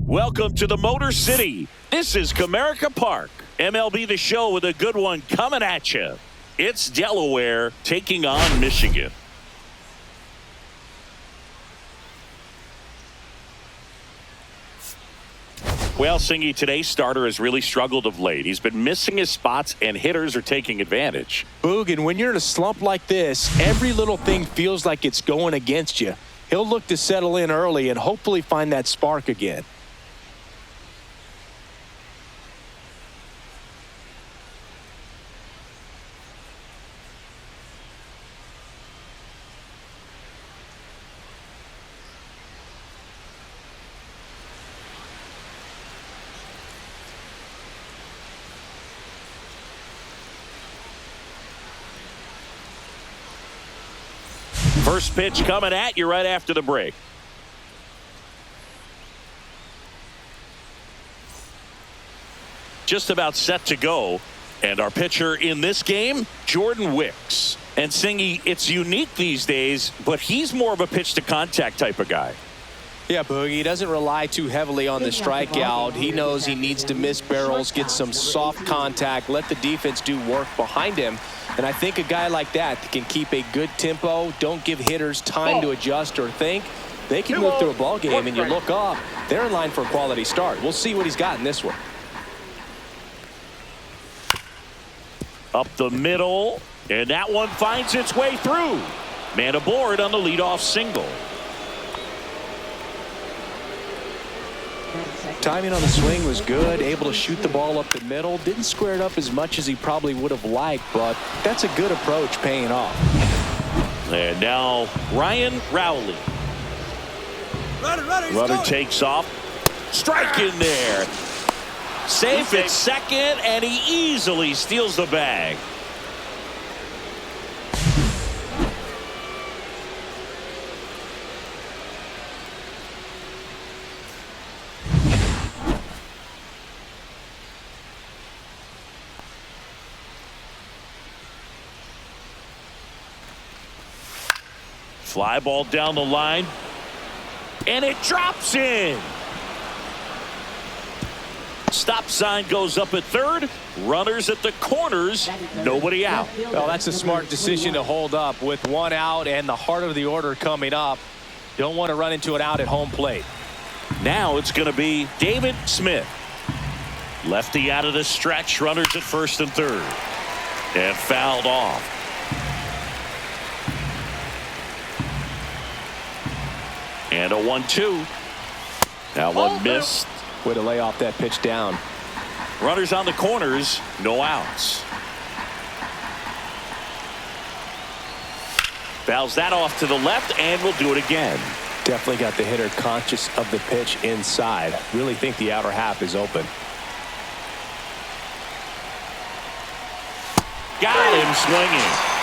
Welcome to the Motor City. This is Comerica Park. MLB The Show with a good one coming at you. It's Delaware taking on Michigan. Well, Singy, today's starter has really struggled of late. He's been missing his spots, and hitters are taking advantage. Boog, and when you're in a slump like this, every little thing feels like it's going against you. He'll look to settle in early and hopefully find that spark again. First pitch coming at you right after the break. Just about set to go. And our pitcher in this game, Jordan Wicks. And Singy, it's unique these days, but he's more of a pitch to contact type of guy. Yeah, Boogie, he doesn't rely too heavily on the strikeout. He knows he needs to miss barrels, get some soft contact, let the defense do work behind him. And I think a guy like that can keep a good tempo, don't give hitters time to adjust or think. They can move through a ball game, and you look up, they're in line for a quality start. We'll see what he's got in this one. Up the middle, and that one finds its way through. Man aboard on the leadoff single. Timing on the swing was good, able to shoot the ball up the middle. Didn't square it up as much as he probably would have liked, but that's a good approach paying off. And now Ryan Rowley. Runner takes off. Strike in there. Safe at second, and he easily steals the bag. Fly ball down the line, and it drops in. Stop sign goes up at third. Runners at the corners. Nobody out. Well, that's a smart decision to hold up with one out and the heart of the order coming up. Don't want to run into an out at home plate. Now it's going to be David Smith. Lefty out of the stretch. Runners at first and third. And fouled off. And a 1-2. That one missed. Way to lay off that pitch down. Runners on the corners, no outs. Fouls that off to the left, and we'll do it again. Definitely got the hitter conscious of the pitch inside. Really think the outer half is open. Got him swinging.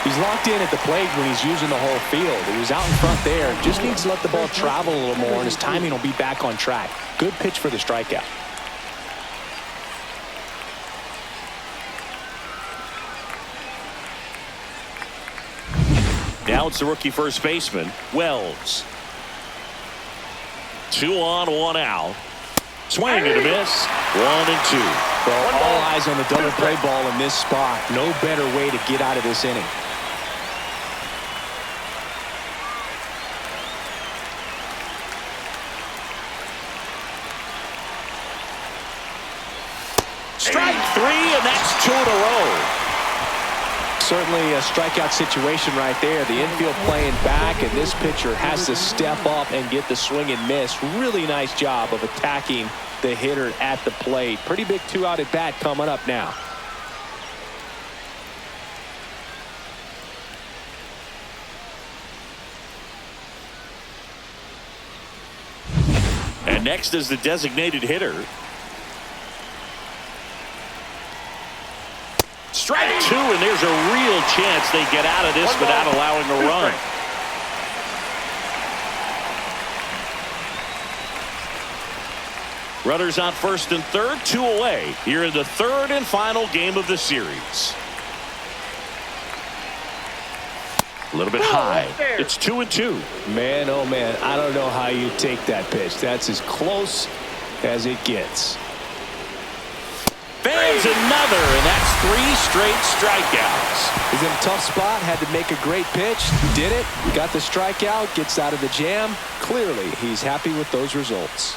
He's locked in at the plate when he's using the whole field. He was out in front there. Just needs to let the ball travel a little more, and his timing will be back on track. Good pitch for the strikeout. Now it's the rookie first baseman, Wells. 2 on, 1 out. Swing and a miss. 1-2. Well, all eyes on the double play ball in this spot. No better way to get out of this inning. Strike 3, and that's 2 in a row. Certainly a strikeout situation right there. The infield playing back, and this pitcher has to step up and get the swing and miss. Really nice job of attacking the hitter at the plate. Pretty big 2-out at bat coming up now. And next is the designated hitter. Strike 2, and there's a real chance they get out of this without allowing a run. Runners on first and third, 2 away here in the third and final game of the series. A little bit high. It's 2-2. Man, oh man, I don't know how you take that pitch. That's as close as it gets. Fans another, and that's 3 straight strikeouts. He's in a tough spot, had to make a great pitch, did it, got the strikeout, gets out of the jam. Clearly, he's happy with those results.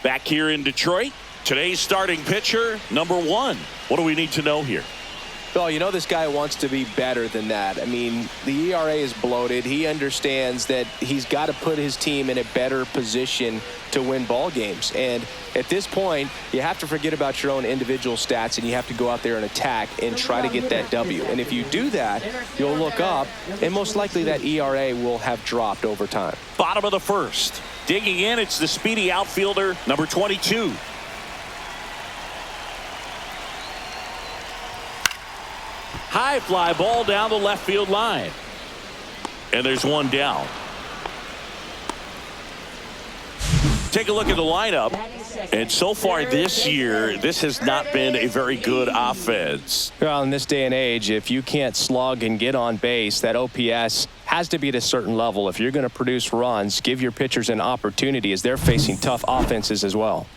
Back here in Detroit, today's starting pitcher, number 1. What do we need to know here? Well, you know this guy wants to be better than that. I mean, the ERA is bloated. He understands that he's got to put his team in a better position to win ball games. And at this point, you have to forget about your own individual stats, and you have to go out there and attack and try to get that W. And if you do that, you'll look up, and most likely that ERA will have dropped over time. Bottom of the first. Digging in, it's the speedy outfielder, number 22. High fly ball down the left field line. And there's one down. Take a look at the lineup. And so far this year, this has not been a very good offense. Well, in this day and age, if you can't slug and get on base, that OPS has to be at a certain level. If you're going to produce runs, give your pitchers an opportunity as they're facing tough offenses as well.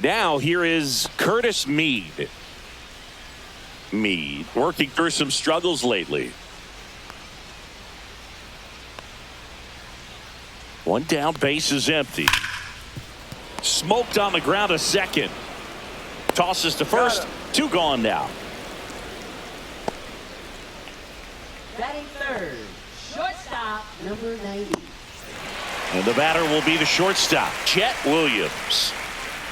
Now here is Curtis Mead. Mead working through some struggles lately. One down, base is empty. Smoked on the ground a second. Tosses to first. 2 gone now. Batting third, shortstop, number 90. And the batter will be the shortstop, Chet Williams.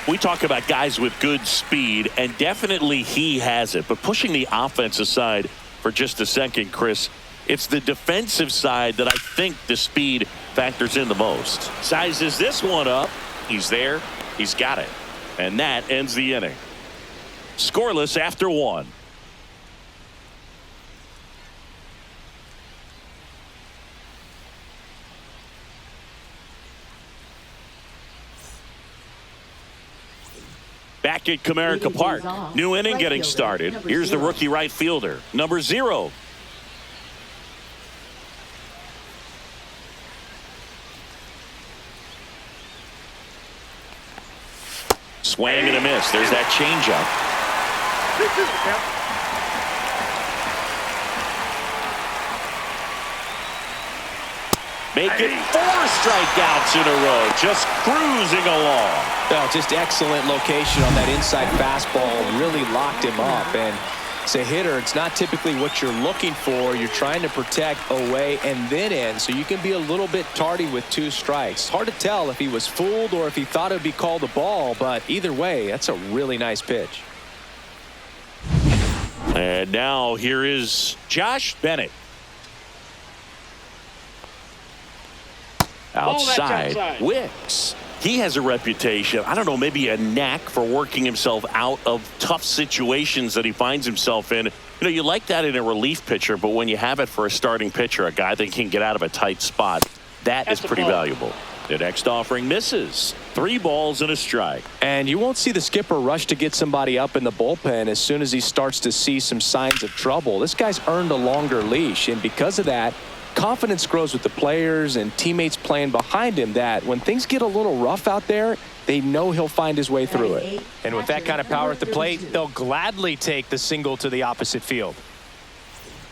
We talk about guys with good speed, and definitely he has it. But pushing the offense aside for just a second, Chris, it's the defensive side that I think the speed factors in the most. Sizes this one up. He's there. He's got it. And that ends the inning. Scoreless after 1. Back at Comerica Park. New inning getting started. Here's the rookie right fielder, number 0. Swing and a miss. There's that changeup. Make it 4 strikeouts in a row. Just cruising along. Oh, just excellent location on that inside fastball. Really locked him up. And as a hitter, it's not typically what you're looking for. You're trying to protect away and then in, so you can be a little bit tardy with 2 strikes. Hard to tell if he was fooled or if he thought it would be called a ball, but either way, that's a really nice pitch. And now here is Josh Bennett. Outside, Wicks. He has a reputation, I don't know, maybe a knack for working himself out of tough situations that he finds himself in. You know, you like that in a relief pitcher, but when you have it for a starting pitcher, a guy that can get out of a tight spot, that's is pretty valuable. The next offering misses. 3 balls and a strike. And you won't see the skipper rush to get somebody up in the bullpen as soon as he starts to see some signs of trouble. This guy's earned a longer leash, and because of that, confidence grows with the players and teammates playing behind him, that when things get a little rough out there, they know he'll find his way through it. And with that kind of power at the plate, they'll gladly take the single to the opposite field.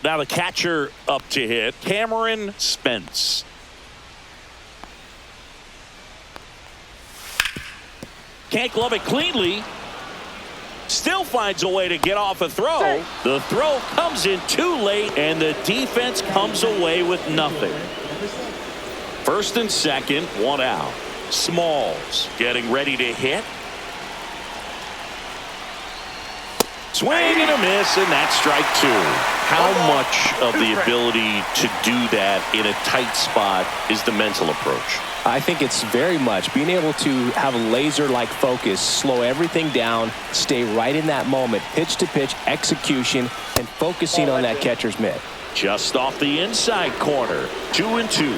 Now the catcher up to hit, Cameron Spence. Can't glove it cleanly. Still finds a way to get off a throw. The throw comes in too late, and the defense comes away with nothing. First and second, 1 out. Smalls getting ready to hit. Swing and a miss, and that's strike 2. How much of the ability to do that in a tight spot is the mental approach? I think it's very much being able to have a laser-like focus, slow everything down, stay right in that moment, pitch to pitch execution, and focusing on that catcher's mitt. Just off the inside corner, 2-2.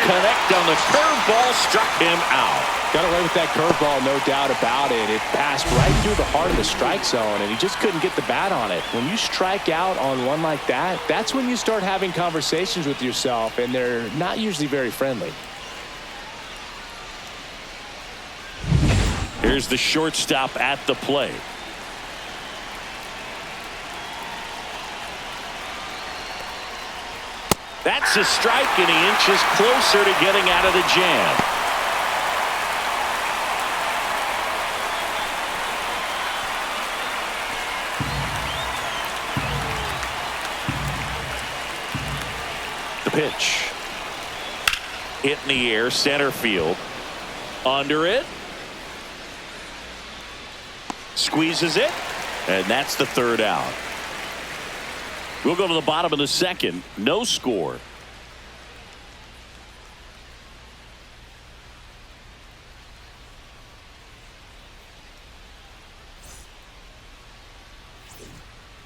connect on the curveball, struck him out. Got away with that curveball, no doubt about it. It passed right through the heart of the strike zone, and he just couldn't get the bat on it. When you strike out on one like that, that's when you start having conversations with yourself, and they're not usually very friendly. Here's the shortstop at the plate. That's a strike, and he inches closer to getting out of the jam. The pitch. Hit in the air, center field. Under it. Squeezes it, and that's the third out. We'll go to the bottom of the second. No score.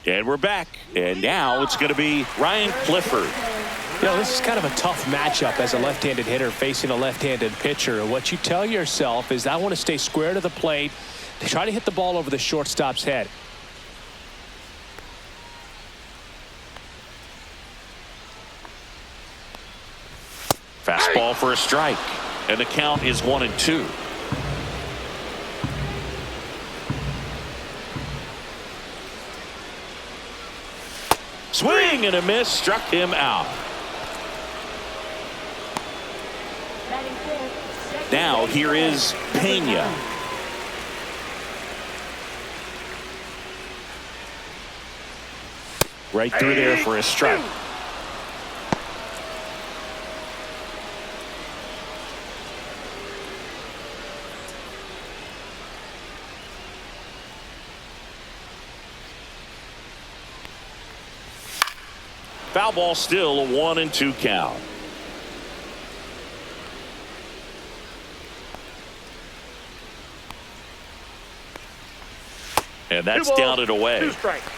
And we're back. And now it's going to be Ryan Clifford. You know, this is kind of a tough matchup as a left-handed hitter facing a left-handed pitcher. What you tell yourself is, I want to stay square to the plate, to try to hit the ball over the shortstop's head. Fastball for a strike, and the count is 1-2. Swing and a miss, struck him out. Now here is Pena. Right through there for a strike. Foul ball, still a 1-2 count. And that's down and away. 2 strikes.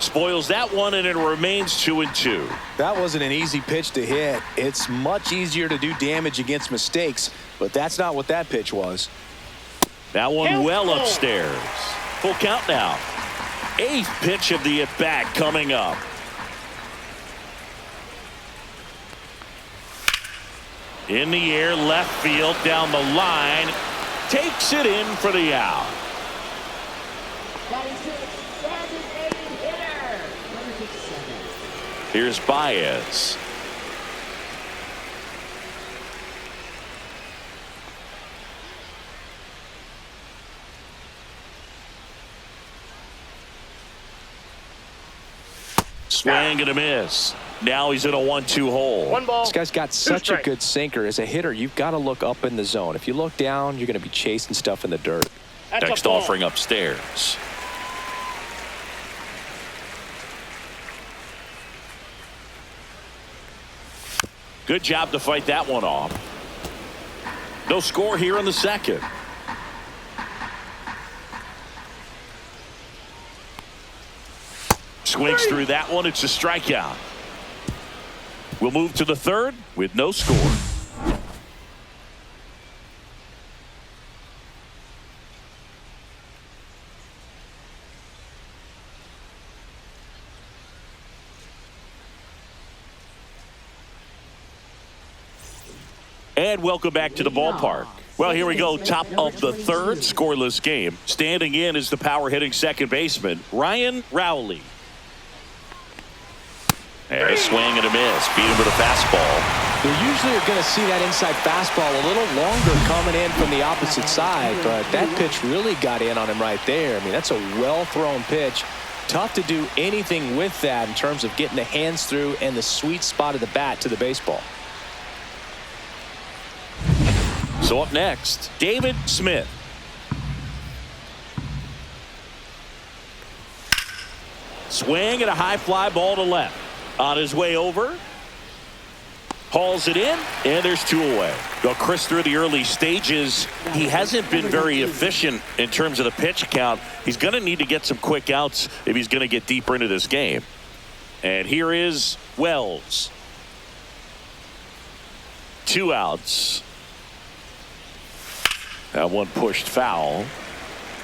Spoils that one, and it remains 2-2. That wasn't an easy pitch to hit. It's much easier to do damage against mistakes, but that's not what that pitch was. That one well upstairs. Full count now. 8th pitch of the at-bat coming up. In the air, left field, down the line. Takes it in for the out. That is it. Designated hitter, number 67. Here's Baez. Swing and a miss. Now he's in a 1-2 hole. 1 ball. This guy's got such a good sinker. As a hitter, you've got to look up in the zone. If you look down, you're going to be chasing stuff in the dirt. That's Next a ball. offering upstairs. Good job to fight that one off. No score here in the second. Swings through that one. It's a strikeout. We'll move to the third with no score. And welcome back to the ballpark. Well, here we go. Top of the third, scoreless game. Standing in is the power hitting second baseman, Ryan Rowley. And a swing and a miss. Beat him with a fastball. You usually are going to see that inside fastball a little longer coming in from the opposite side, but that pitch really got in on him right there. I mean, that's a well-thrown pitch. Tough to do anything with that in terms of getting the hands through and the sweet spot of the bat to the baseball. So up next, David Smith. Swing and a high fly ball to left. On his way over. Hauls it in, and there's 2 away. Well, Chris, through the early stages, he hasn't been very efficient in terms of the pitch count. He's going to need to get some quick outs if he's going to get deeper into this game. And here is Wells. 2 outs. That one pushed foul.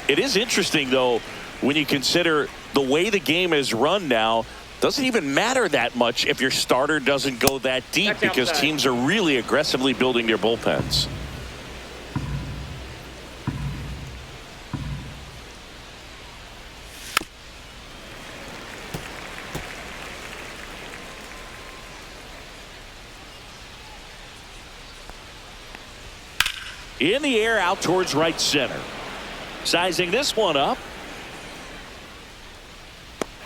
It is interesting, though, when you consider the way the game is run now. Doesn't even matter that much if your starter doesn't go that deep because teams are really aggressively building their bullpens. In the air out towards right center. Sizing this one up.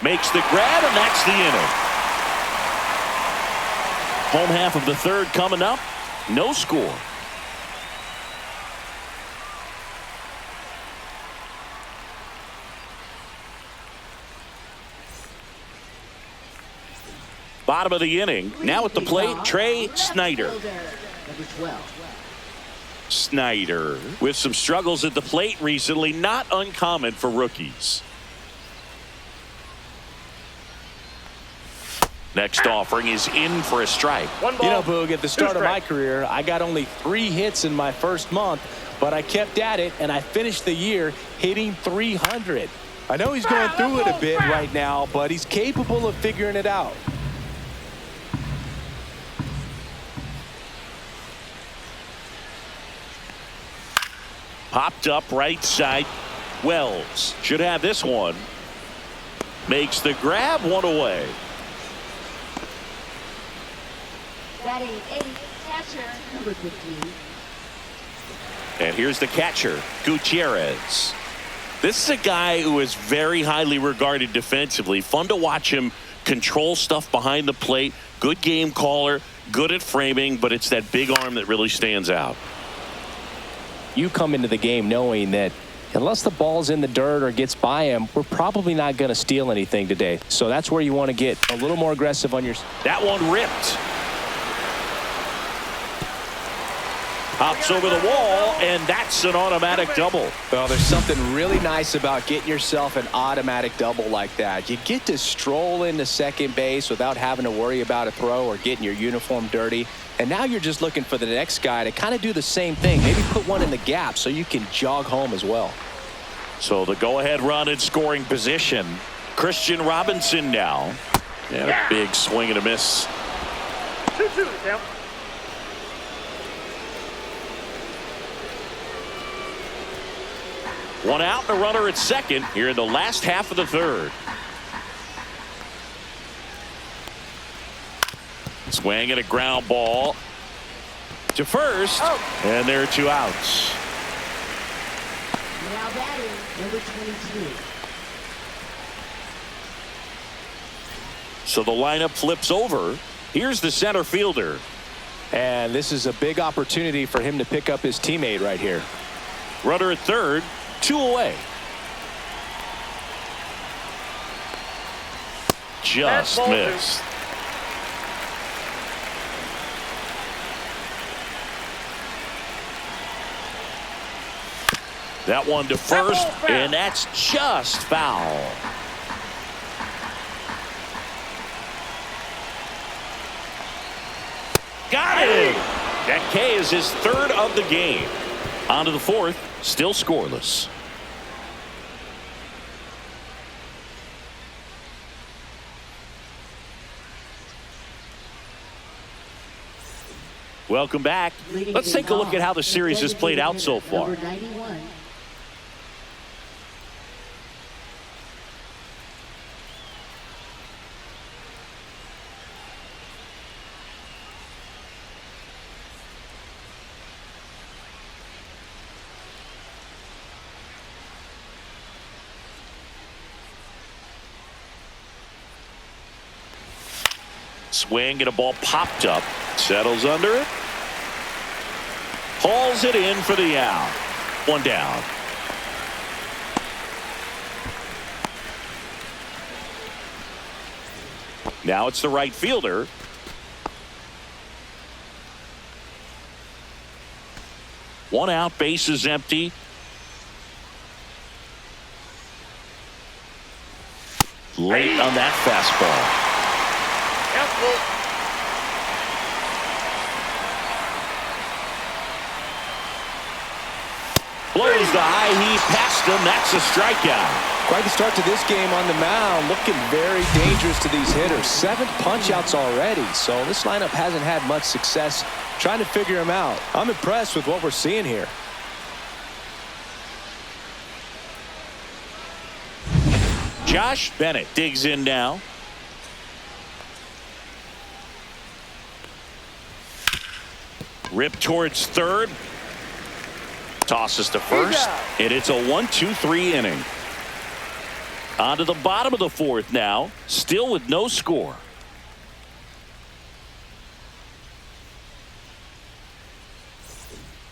Makes the grab, and that's the inning. Home half of the 3rd coming up. No score. Bottom of the inning. Now at the plate, Trey Snyder. Number 12. Snyder with some struggles at the plate recently. Not uncommon for rookies. Next offering is in for a strike. You know, Boog, at the start of my career, I got only 3 hits in my first month, but I kept at it, and I finished the year hitting 300. I know he's going through it a bit right now, but he's capable of figuring it out. Popped up right side. Wells should have this one. Makes the grab, 1 away. Batting 8, catcher, number 15. And here's the catcher, Gutierrez. This is a guy who is very highly regarded defensively. Fun to watch him control stuff behind the plate. Good game caller, good at framing, but it's that big arm that really stands out. You come into the game knowing that unless the ball's in the dirt or gets by him, we're probably not going to steal anything today. So that's where you want to get a little more aggressive on your... That one ripped. Hops over the wall, and that's an automatic double. Well, there's something really nice about getting yourself an automatic double like that. You get to stroll into second base without having to worry about a throw or getting your uniform dirty. And now you're just looking for the next guy to kind of do the same thing. Maybe put one in the gap so you can jog home as well. So the go-ahead run in scoring position. Christian Robinson now. And a big swing and a miss. 2-2, count. One out and a runner at second here in the last half of the 3rd. Swing and a ground ball to first, and there are 2 outs. Now batting, number 22. So the lineup flips over. Here's the center fielder. And this is a big opportunity for him to pick up his teammate right here. Runner at 3rd, 2 away. Just missed. That one to first, and that's just foul. Got it! That K is his 3rd of the game. On to the 4th, still scoreless. Welcome back. Let's take a look at how the series has played out so far. Number 91. Swing and a ball popped up. Settles under it. Hauls it in for the out. 1 down. Now it's the right fielder. One out, bases empty. Late on that fastball. Blows the high heat past him. That's a strikeout. Quite the start to this game on the mound. Looking very dangerous to these hitters. 7 punch-outs already. So this lineup hasn't had much success trying to figure him out. I'm impressed with what we're seeing here. Josh Bennett digs in now. Rip towards third. Tosses to first. And it's a 1-2-3 inning. On to the bottom of the fourth now. Still with no score.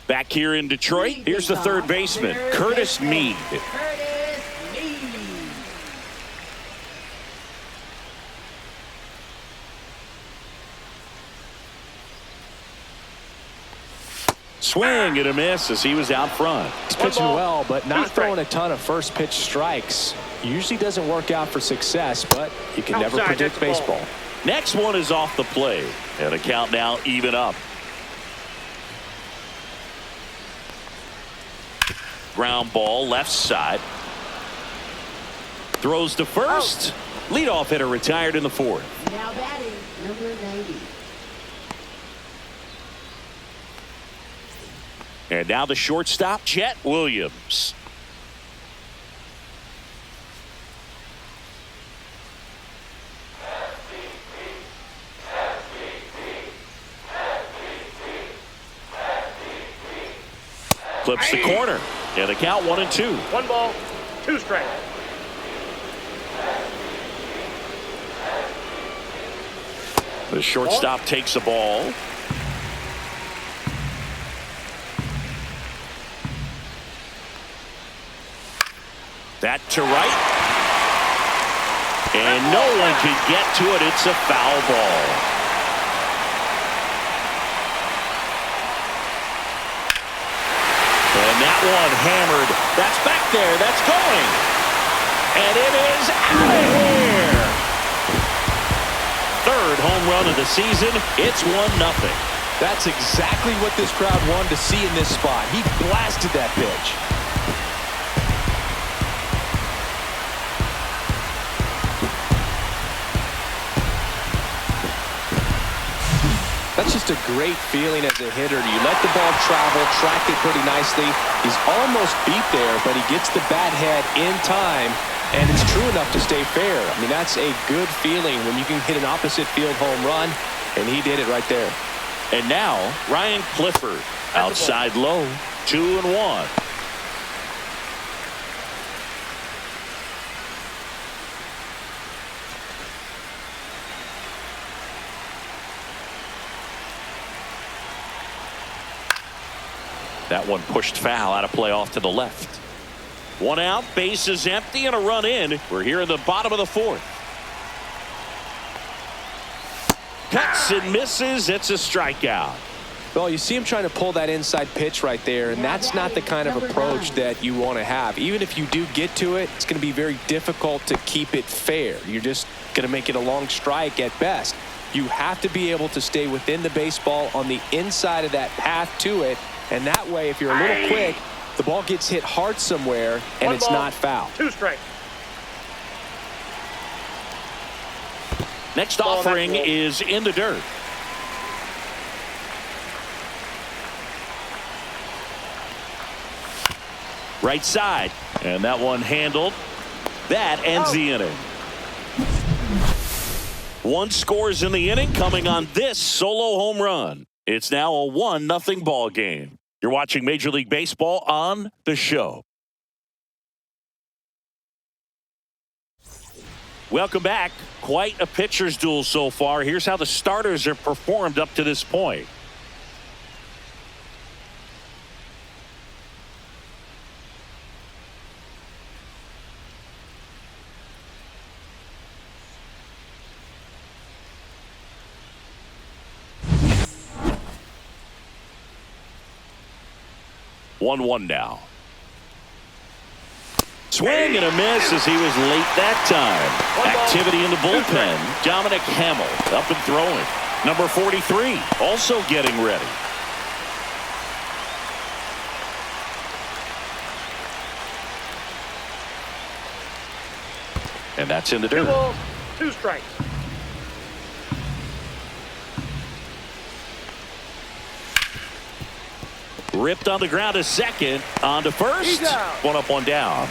Back here in Detroit, here's the third baseman, Curtis Mead. Swing and a miss as he was out front. He's pitching well, but not throwing a ton of first pitch strikes. Usually doesn't work out for success, but you can never predict baseball. Next one is off the plate, and a count now even up. Ground ball left side. Throws to first. Leadoff hitter retired in the fourth. Now batting, number 90. And now the shortstop, Chet Williams. Flips the corner. And the count 1-2. 1 ball, 2 strikes. The shortstop takes the ball. That to right. And no one can get to it. It's a foul ball. And that one hammered. That's back there. That's going. And it is out of here. Third home run of the season. It's 1-0. That's exactly what this crowd wanted to see in this spot. He blasted that pitch. That's just a great feeling as a hitter. You let the ball travel, track it pretty nicely. He's almost beat there, but he gets the bat head in time, and it's true enough to stay fair. I mean, that's a good feeling when you can hit an opposite field home run, and he did it right there. And now, Ryan Clifford, outside low, 2-1. That one pushed foul out of play off to the left. 1 out, bases empty, and a run in. We're here in the bottom of the fourth. Cuts and misses. It's a strikeout. Well, you see him trying to pull that inside pitch right there, and that's not the kind of approach that you want to have. Even if you do get to it, it's going to be very difficult to keep it fair. You're just going to make it a long strike at best. You have to be able to stay within the baseball on the inside of that path to it. And that way, if you're a little quick, the ball gets hit hard somewhere, and it's not foul. 2 strikes. Next offering is in the dirt. Right side. And that one handled. That ends the inning. 1 scores in the inning coming on this solo home run. It's now a 1-0 ball game. You're watching Major League Baseball on The Show. Welcome back. Quite a pitcher's duel so far. Here's how the starters have performed up to this point. 1-1 now. Swing and a miss as he was late that time. Activity in the bullpen. Dominic Hamill up and throwing. Number 43 also getting ready. And that's in the dirt. 2 balls, 2 strikes. Ripped on the ground to second. On to first. He's out. 1 up, 1 down.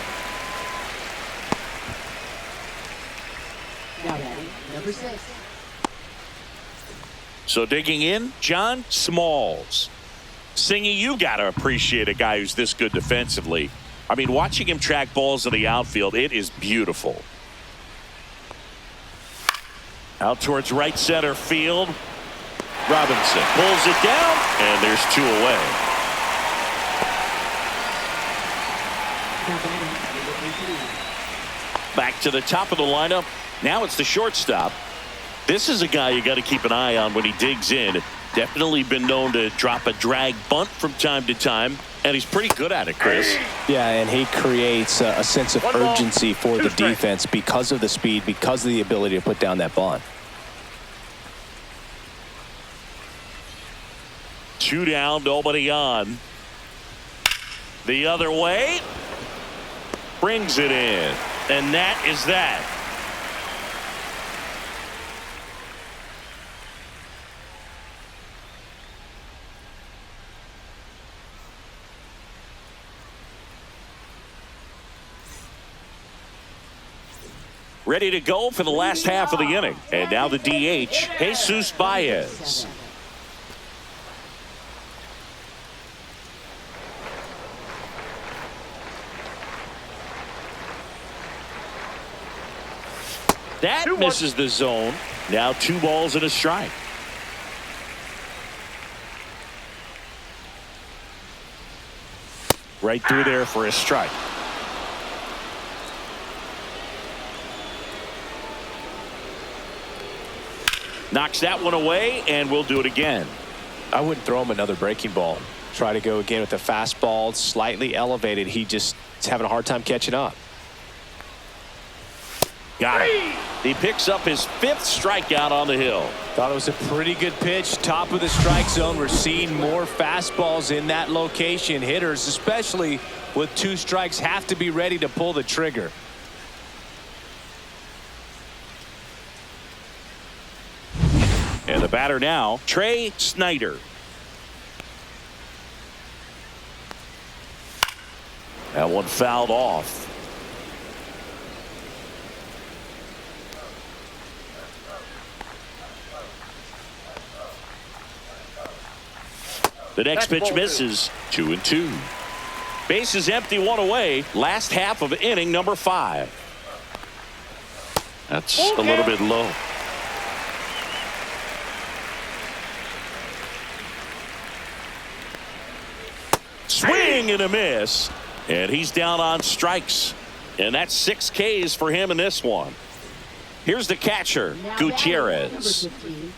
Now batting, number 6. So digging in, John Smalls. Singy, you got to appreciate a guy who's this good defensively. I mean, watching him track balls in the outfield, it is beautiful. Out towards right center field. Robinson pulls it down, and there's 2 away. Now batting, number 18. Back to the top of the lineup. Now it's the shortstop. This is a guy you got to keep an eye on when he digs in. Definitely been known to drop a drag bunt from time to time, and he's pretty good at it, Chris. Yeah, and he creates a sense of 1 ball, urgency for 2 the strikes. defense because of the speed, because of the ability to put down that bunt. 2 down, nobody on. The other way. Brings it in. And that is that. Ready to go for the last half of the inning. And now the DH, Jesus Baez. That 2-1. misses the zone. Now 2 balls and a strike. Right through there for a strike. Knocks that one away, and we'll do it again. I wouldn't throw him another breaking ball. Try to go again with the fastball, slightly elevated. He just is having a hard time catching up. Got it. He picks up his 5th strikeout on the hill. Thought it was a pretty good pitch. Top of the strike zone. We're seeing more fastballs in that location. Hitters, especially with 2 strikes, have to be ready to pull the trigger. And the batter now, Trey Snyder. That one fouled off. The next pitch misses. 2-2. Base is empty, 1 away. Last half of inning number 5. That's a little bit low. Swing and a miss. And he's down on strikes. And that's 6 Ks for him in this one. Here's the catcher, Now Gutierrez. batting, number 15.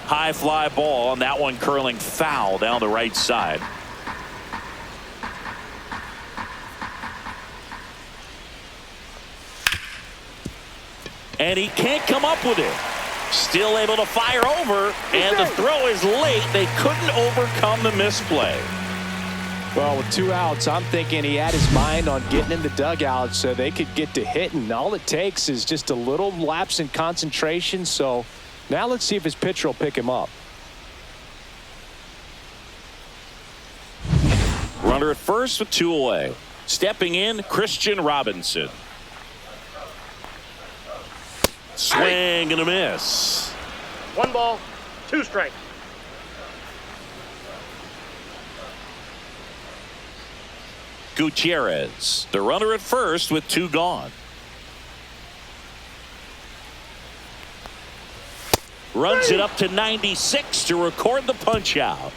High fly ball, and that one curling foul down the right side. And he can't come up with it. Still able to fire over, and the throw is late. They couldn't overcome the misplay. Well, with 2 outs, I'm thinking he had his mind on getting in the dugout so they could get to hitting. All it takes is just a little lapse in concentration. So now let's see if his pitcher will pick him up. Runner at first with 2 away. Stepping in, Christian Robinson. Swing and a miss. 1 ball, 2 strikes. Gutierrez, the runner at first with 2 gone. Runs it up to 96 to record the punch out.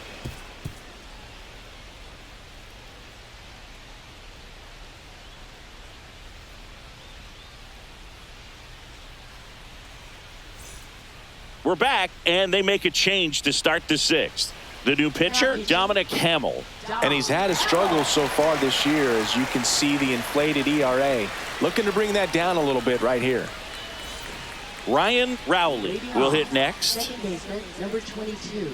We're back, and they make a change to start the sixth. The new pitcher, Dominic Hamill. And he's had his struggles so far this year, as you can see the inflated ERA. Looking to bring that down a little bit right here. Ryan Rowley will hit next. Second baseman, number 22.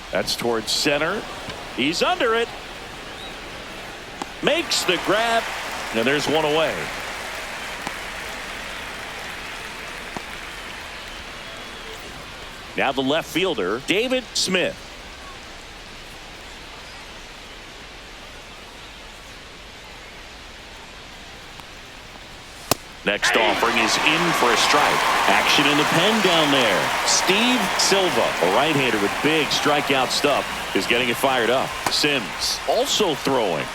That's towards center. He's under it. Makes the grab. And there's one away. Now the left fielder, David Smith. Next offering is in for a strike. Action in the pen down there. Steve Silva, a right-hander with big strikeout stuff, is getting it fired up. Sims also throwing.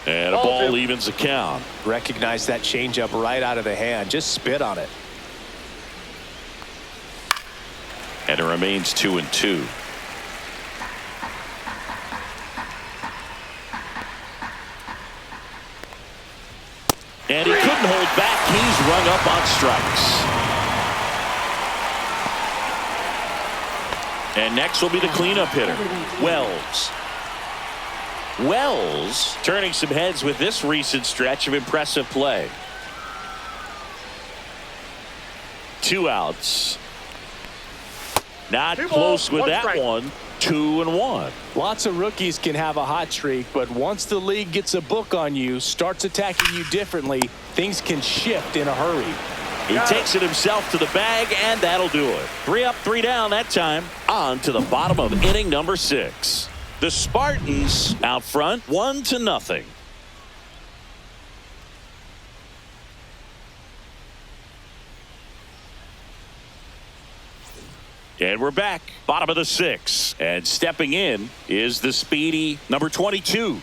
And a ball evens the count. Recognize that changeup right out of the hand. Just spit on it. And it remains 2-2. And he couldn't hold back. He's rung up on strikes. And next will be the cleanup hitter, Wells. Wells turning some heads with this recent stretch of impressive play. 2 outs. Not close with that one. 2-1. Lots of rookies can have a hot streak, but once the league gets a book on you, starts attacking you differently, things can shift in a hurry. He takes it himself to the bag, and that'll do it. 3 up, 3 down that time. On to the bottom of inning number 6. The Spartans out front, 1-0. And we're back. Bottom of the 6th. And stepping in is the speedy number 22.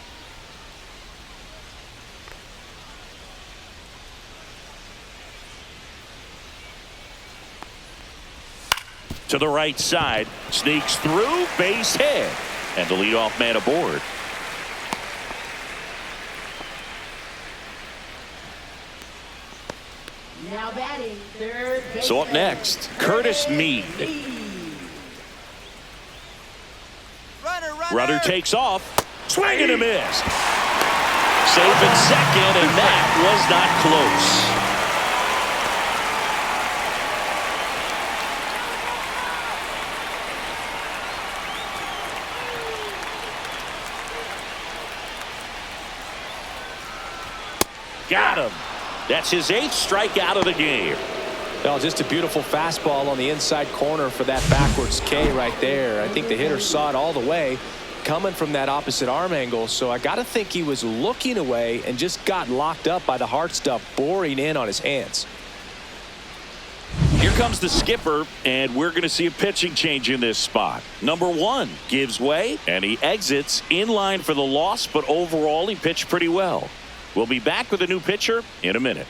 To the right side. Sneaks through. Base hit. And the leadoff man aboard. Now batting, third baseman. So up next, Curtis Mead. Runner takes off. Swing and a miss. Safe in second, and that was not close. Got him. That's his 8th strikeout of the game. Well, just a beautiful fastball on the inside corner for that backwards K right there. I think the hitter saw it all the way coming from that opposite arm angle, so I got to think he was looking away and just got locked up by the hard stuff boring in on his hands. Here comes the skipper, and we're going to see a pitching change in this spot. Number 1 gives way, and he exits in line for the loss, but overall he pitched pretty well. We'll be back with a new pitcher in a minute.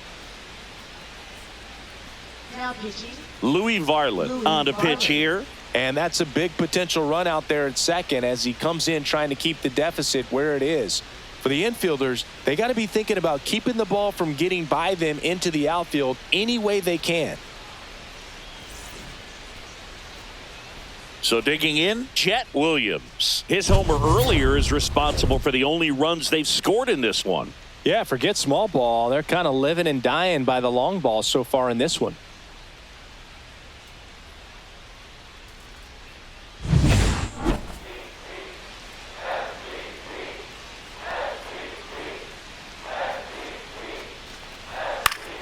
Now pitching. Louis Varland on to pitch here. And that's a big potential run out there at second as he comes in trying to keep the deficit where it is. For the infielders, they got to be thinking about keeping the ball from getting by them into the outfield any way they can. So digging in, Chet Williams. His homer earlier is responsible for the only runs they've scored in this one. Yeah, forget small ball. They're kind of living and dying by the long ball so far in this one.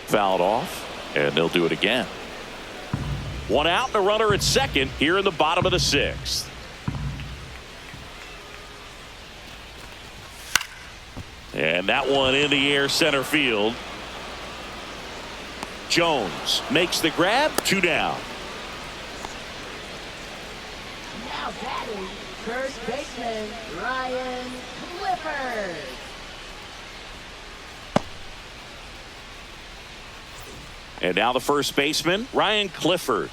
Fouled off, and they'll do it again. 1 out and a runner at second here in the bottom of the 6th. And that one in the air center field. Jones makes the grab. 2 down. Now batting, first baseman, Ryan Clifford. And now the first baseman, Ryan Clifford.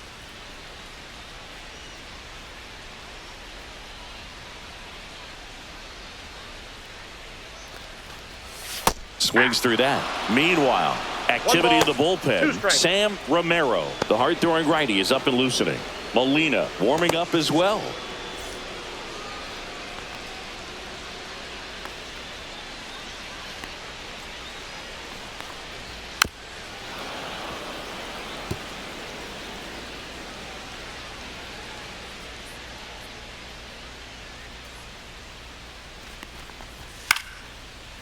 Swings through that. Meanwhile, activity in the bullpen. Sam Romero, the hard-throwing righty, is up and loosening. Molina warming up as well.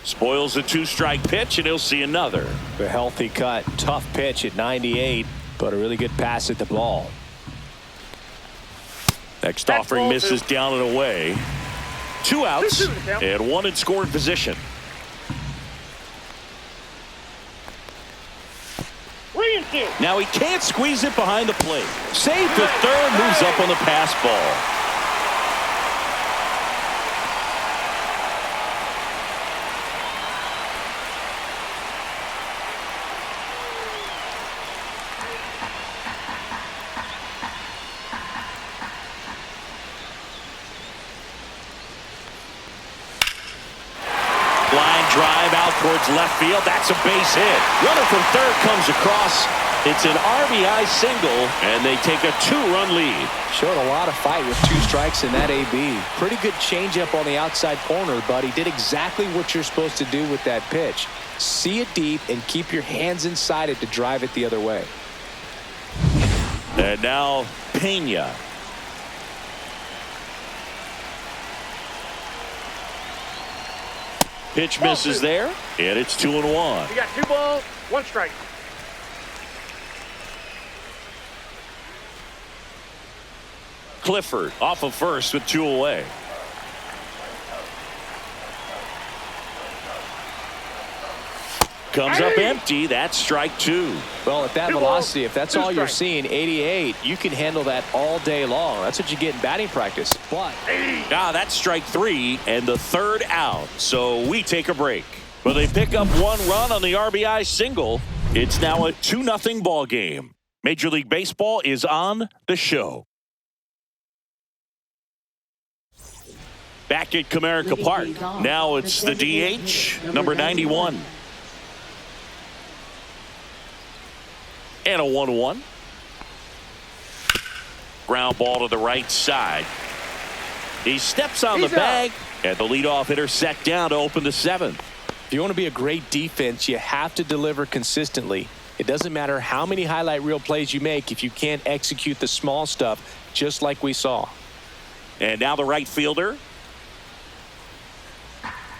Spoils a 2-strike pitch, and he'll see another. A healthy cut. Tough pitch at 98, but a really good pass at the ball. Next offering misses down and away. 2 outs and 1 in scoring position. Now he can't squeeze it behind the plate. Save for third, moves up on the pass ball. Drive out towards left field. That's a base hit. Runner from third comes across. It's an RBI single, and they take a 2-run lead. Showed a lot of fight with 2 strikes in that AB. Pretty good changeup on the outside corner, but he did exactly what you're supposed to do with that pitch. See it deep and keep your hands inside it to drive it the other way. And now Pena. Pitch misses there, and it's 2-1. You got 2 balls, 1 strike. Clifford off of first with 2 away. Comes up empty. That's strike 2. Well, at that velocity, if that's all you're seeing, 88, you can handle that all day long. That's what you get in batting practice. But that's strike 3 and the 3rd out. So we take a break. But they pick up 1 run on the RBI single. It's now a 2-0 ball game. Major League Baseball is on the show. Back at Comerica Park. Now it's the DH, number 91. And a 1-1. Ground ball to the right side. He steps on the bag, and the leadoff hitter set down to open the 7th. If you want to be a great defense, you have to deliver consistently. It doesn't matter how many highlight reel plays you make if you can't execute the small stuff, just like we saw. And now the right fielder.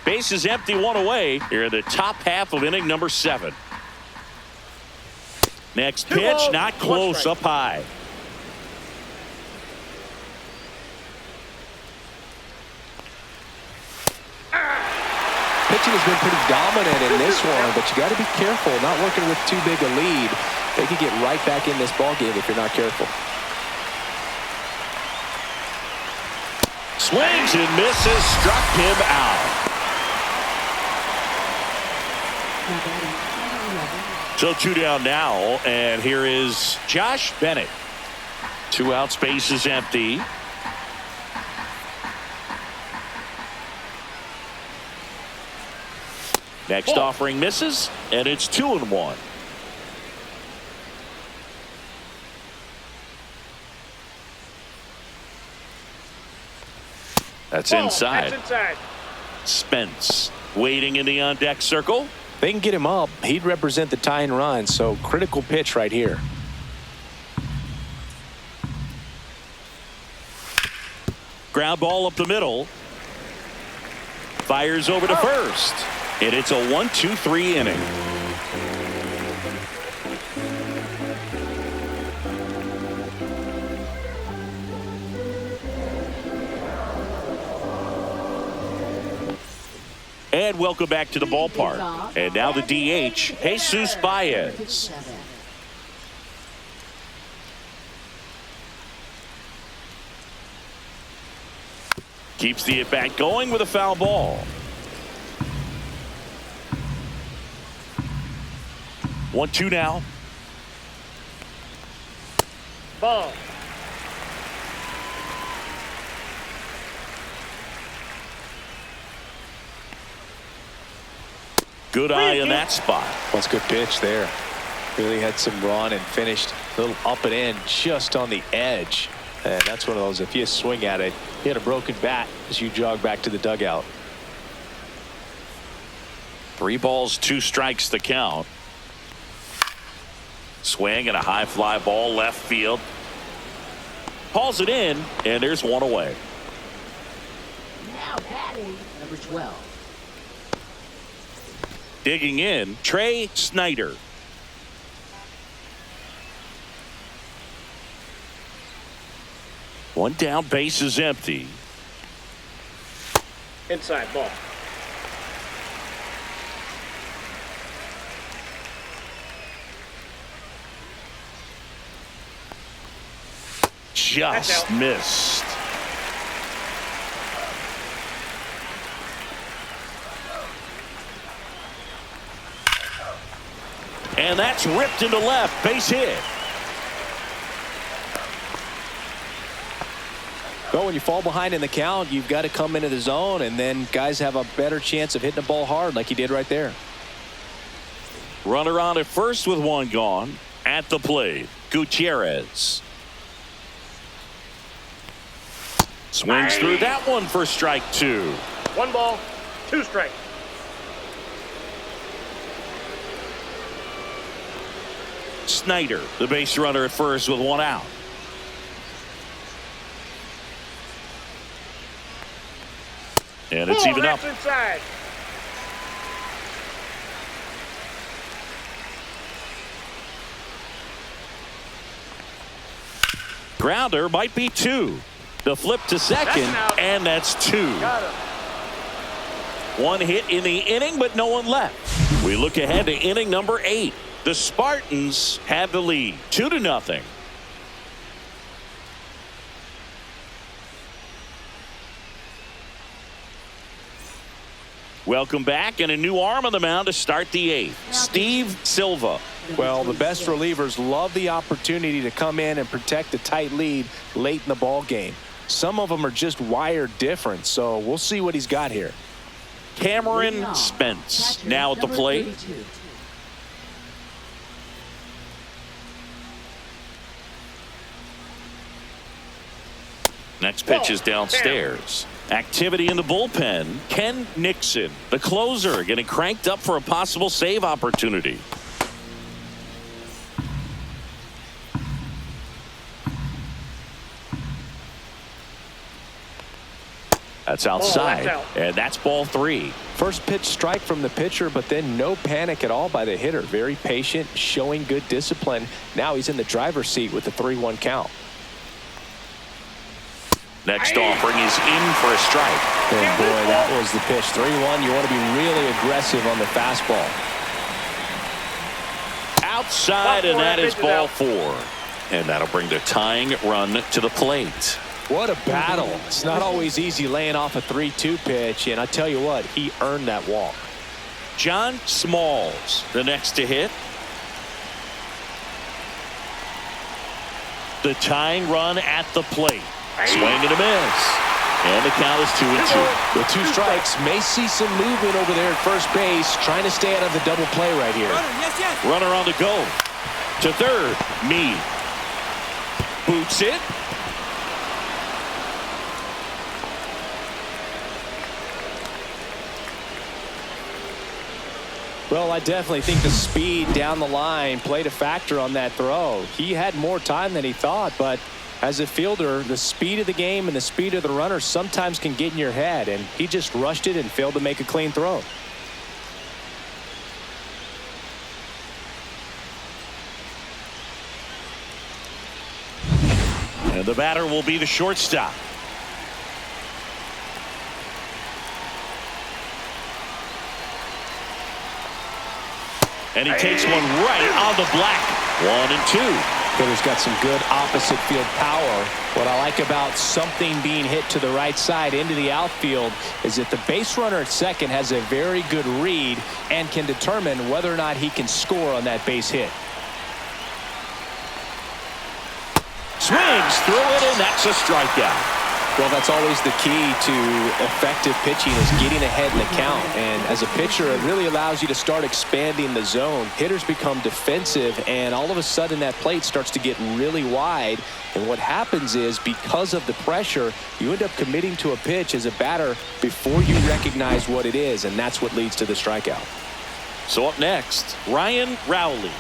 Base is empty, 1 away. Here in the top half of inning number 7. Next pitch, not close, up high. Pitching has been pretty dominant in this one, but you got to be careful, not working with too big a lead. They could get right back in this ball game if you're not careful. Swings and misses, struck him out. So 2 down now, and here is Josh Bennett. 2 outs, base is empty. Next offering misses, and it's 2-1. That's inside. That's inside. Spence waiting in the on-deck circle. They can get him up. He'd represent the tying run, so critical pitch right here. Ground ball up the middle. Fires over to first. And it's a 1-2-3 inning. And welcome back to the ballpark. And now the DH, Jesus Baez. Keeps the at-bat going with a foul ball. 1-2 now. Ball. Good eye in that spot. That's a good pitch there. Really had some run and finished a little up and in just on the edge. And that's one of those, if you swing at it, you hit a broken bat as you jog back to the dugout. 3 balls, 2 strikes the count. Swing and a high fly ball left field. Hauls it in, and there's one away. Now batting, number 12. Digging in, Trey Snyder. One down, base is empty. Inside ball. Just missed. And that's ripped into left. Base hit. Well, when you fall behind in the count, you've got to come into the zone, and then guys have a better chance of hitting the ball hard like he did right there. Runner on at first with 1 gone. At the plate, Gutierrez. Swings through that one for strike 2. 1 ball, 2 strikes. Snyder, the base runner at first with 1 out. And it's even up. Inside. Grounder might be 2. The flip to second, and that's 2. Got him. 1 hit in the inning, but no one left. We look ahead to inning number 8. The Spartans have the lead, 2-0. Welcome back, and a new arm on the mound to start the 8th. Steve Silva. Well, the best relievers love the opportunity to come in and protect a tight lead late in the ball game. Some of them are just wired different, so we'll see what he's got here. Cameron Spence now at the plate. Next pitch is downstairs. Activity in the bullpen. Ken Nixon, the closer, getting cranked up for a possible save opportunity. That's outside, and that's ball 3. First pitch strike from the pitcher, but then no panic at all by the hitter. Very patient, showing good discipline. Now he's in the driver's seat with the 3-1 count. Next offering is in for a strike. And boy, that was the pitch. 3-1. You want to be really aggressive on the fastball. Outside, and that is ball 4. And that'll bring the tying run to the plate. What a battle. It's not always easy laying off a 3-2 pitch, and I tell you what, he earned that walk. John Smalls, the next to hit. The tying run at the plate. Swing and a miss. And the count is 2-2. With 2 strikes, may see some movement over there at first base, trying to stay out of the double play right here. Runner on the go. To third, Meade. Boots it. Well, I definitely think the speed down the line played a factor on that throw. He had more time than he thought, but as a fielder, the speed of the game and the speed of the runner sometimes can get in your head, and he just rushed it and failed to make a clean throw. And the batter will be the shortstop. And he takes one right on the black. 1-2. Hitter's got some good opposite field power. What I like about something being hit to the right side into the outfield is that the base runner at second has a very good read and can determine whether or not he can score on that base hit. Swings through it, and that's a strikeout. Well, that's always the key to effective pitching, is getting ahead in the count. And as a pitcher, it really allows you to start expanding the zone. Hitters become defensive, and all of a sudden that plate starts to get really wide. And what happens is, because of the pressure, you end up committing to a pitch as a batter before you recognize what it is, and that's what leads to the strikeout. So up next, Ryan Rowley.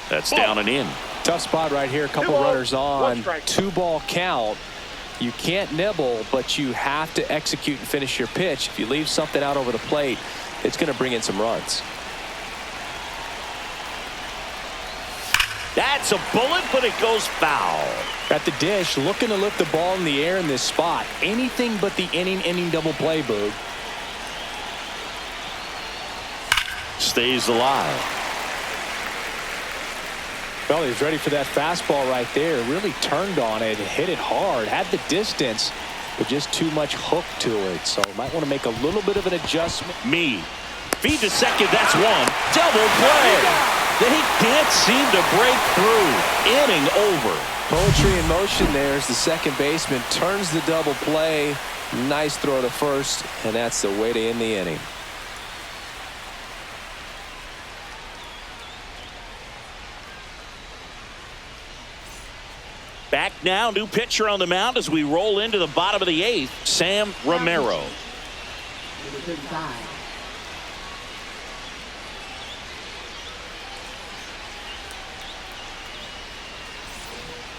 That's down and in. Tough spot right here. A couple runners on. 2-ball count. You can't nibble, but you have to execute and finish your pitch. If you leave something out over the plate, it's going to bring in some runs. That's a bullet, but it goes foul. At the dish, looking to lift the ball in the air in this spot. Anything but the inning double play, Boog. Stays alive. Well, he's ready for that fastball right there. Really turned on it, hit it hard, had the distance, but just too much hook to it. So might want to make a little bit of an adjustment. Feed to second, that's one. Double play. They can't seem to break through. Inning over. Poetry in motion there as the second baseman turns the double play. Nice throw to first, and that's the way to end the inning. Back now, new pitcher on the mound as we roll into the bottom of the 8th, Sam Romero. Number 35.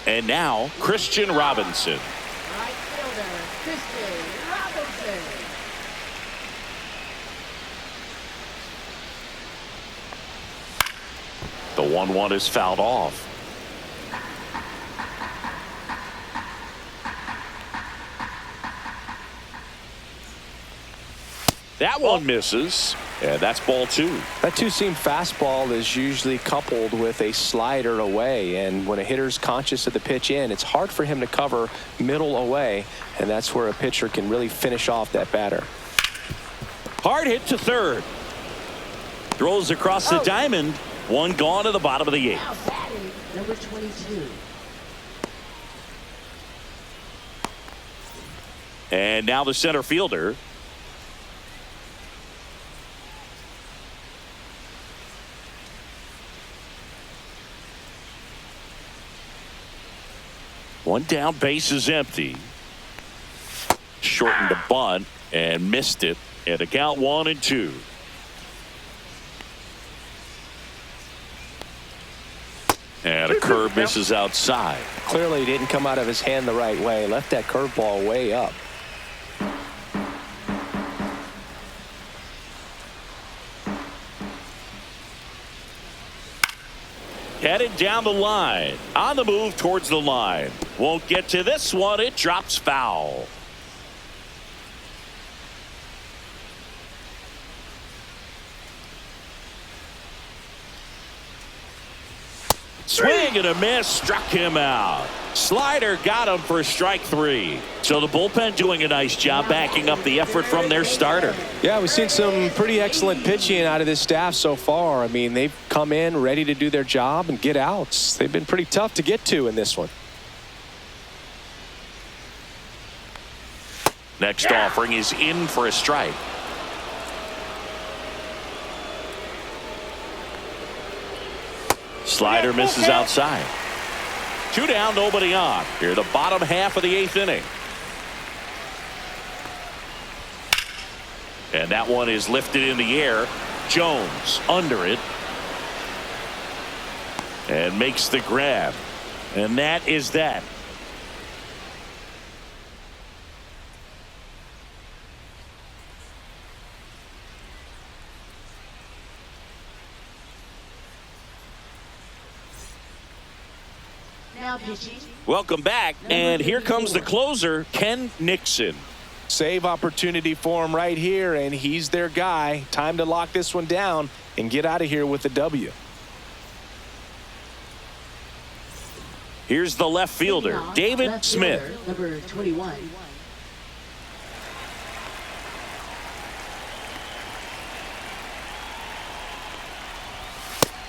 And now, Christian Robinson. Right fielder, Christian Robinson. The 1-1 is fouled off. That one misses, and that's ball 2. That two-seam fastball is usually coupled with a slider away, and when a hitter's conscious of the pitch in, it's hard for him to cover middle away, and that's where a pitcher can really finish off that batter. Hard hit to third. Throws across the diamond. One gone to the bottom of the 8th. Now batting, number 22. And now the center fielder. One down, base is empty. Shortened the bunt and missed it. And a count 1-2. And a curve misses outside. Clearly didn't come out of his hand the right way. Left that curveball way up. Headed down the line. On the move towards the line. Won't get to this one. It drops foul. Swing and a miss, struck him out. Slider got him for strike 3. So the bullpen doing a nice job backing up the effort from their starter. Yeah, we've seen some pretty excellent pitching out of this staff so far. I mean, they've come in ready to do their job and get outs. They've been pretty tough to get to in this one. Next offering is in for a strike. Slider misses outside. 2 down, nobody on. Here, the bottom half of the 8th inning. And that one is lifted in the air. Jones under it. And makes the grab. And that is that. Now pitching. Welcome back, and here comes the closer, Ken Nixon. Save opportunity for him right here, and he's their guy. Time to lock this one down and get out of here with the W. Here's the left fielder, David Left Smith. fielder, number 21.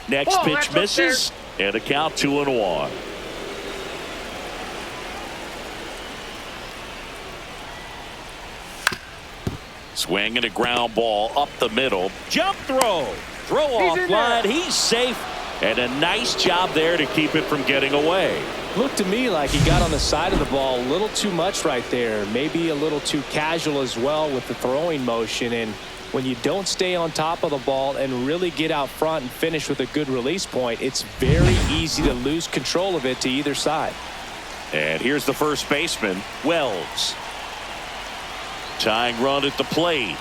Next Oh, pitch that's misses, and a count 2-1. Swing and a ground ball up the middle. Jump throw. Throw He's off in line. there. He's safe. And a nice job there to keep it from getting away. Looked to me like he got on the side of the ball a little too much right there. Maybe a little too casual as well with the throwing motion. And when you don't stay on top of the ball and really get out front and finish with a good release point, it's very easy to lose control of it to either side. And here's the first baseman, Wells. Tying run at the plate.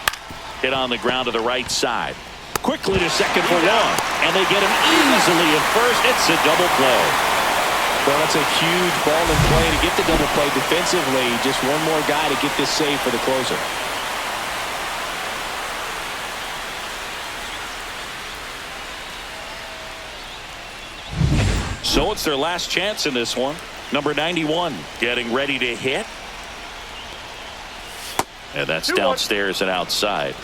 Hit on the ground to the right side. Quickly to second for one. And they get him easily at first. It's a double play. Well, that's a huge ball in play to get the double play defensively. Just one more guy to get this save for the closer. So it's their last chance in this one. Number 91 getting ready to hit. And that's downstairs and outside.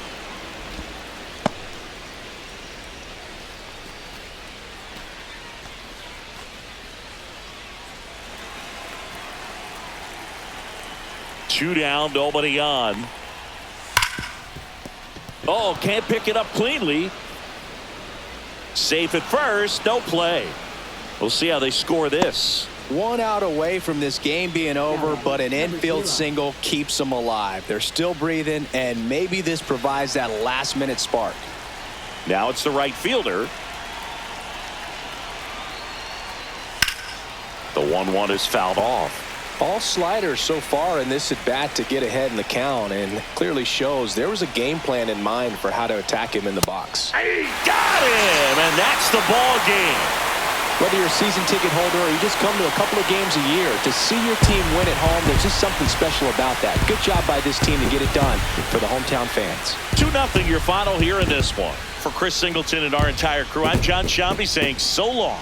Two down, nobody on. Oh, can't pick it up cleanly. Safe at first, no play. We'll see how they score this. 1 out away from this game being over, but an infield single keeps them alive. They're still breathing, and maybe this provides that last-minute spark. Now it's the right fielder. The 1-1 is fouled off. All sliders so far in this at-bat to get ahead in the count, and clearly shows there was a game plan in mind for how to attack him in the box. He got him, and that's the ball game. Whether you're a season ticket holder or you just come to a couple of games a year, to see your team win at home, there's just something special about that. Good job by this team to get it done for the hometown fans. 2-0 your final here in this one. For Chris Singleton and our entire crew, I'm John Shambi saying so long.